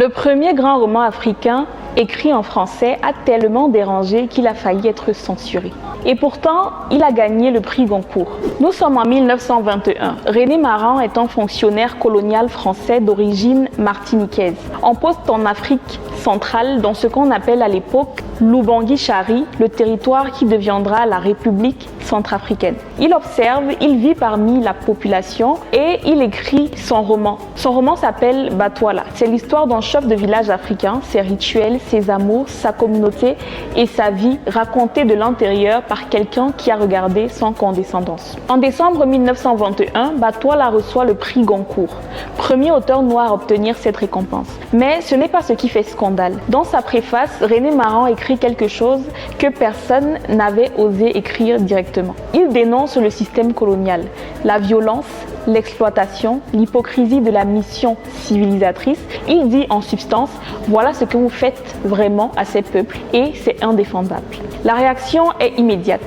Le premier grand roman africain écrit en français a tellement dérangé qu'il a failli être censuré. Et pourtant, il a gagné le prix Goncourt. Nous sommes en 1921. René Maran est un fonctionnaire colonial français d'origine martiniquaise, en poste en Afrique centrale dans ce qu'on appelle à l'époque l'Oubangui-Chari, le territoire qui deviendra la République centrafricaine. Il observe, il vit parmi la population et il écrit son roman. Son roman s'appelle Batouala. C'est l'histoire d'un chef de village africain, ses rituels, ses amours, sa communauté et sa vie racontée de l'intérieur par quelqu'un qui a regardé sans condescendance. En décembre 1921, Batouala reçoit le prix Goncourt, premier auteur noir à obtenir cette récompense. Mais ce n'est pas ce qui fait scandale. Dans sa préface, René Maran écrit quelque chose que personne n'avait osé écrire directement. Il dénonce le système colonial, la violence, l'exploitation, l'hypocrisie de la mission civilisatrice. Il dit en substance, voilà ce que vous faites vraiment à ces peuples et c'est indéfendable. La réaction est immédiate.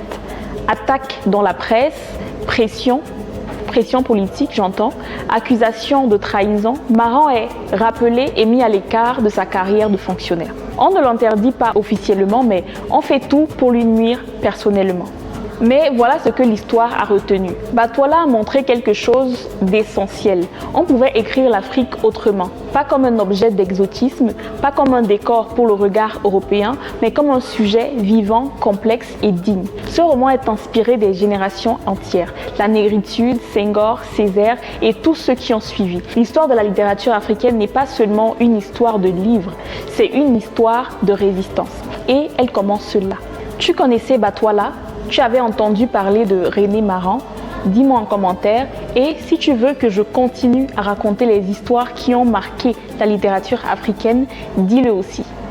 Attaque dans la presse, pression politique, j'entends, accusation de trahison. Maran est rappelé et mis à l'écart de sa carrière de fonctionnaire. On ne l'interdit pas officiellement, mais on fait tout pour lui nuire personnellement. Mais voilà ce que l'histoire a retenu. Batouala a montré quelque chose d'essentiel. On pouvait écrire l'Afrique autrement. Pas comme un objet d'exotisme, pas comme un décor pour le regard européen, mais comme un sujet vivant, complexe et digne. Ce roman est inspiré des générations entières. La négritude, Senghor, Césaire et tous ceux qui ont suivi. L'histoire de la littérature africaine n'est pas seulement une histoire de livres, c'est une histoire de résistance. Et elle commence là. Tu connaissais Batouala ? Tu avais entendu parler de René Maran? Dis-moi en commentaire. Et si tu veux que je continue à raconter les histoires qui ont marqué la littérature africaine, dis-le aussi.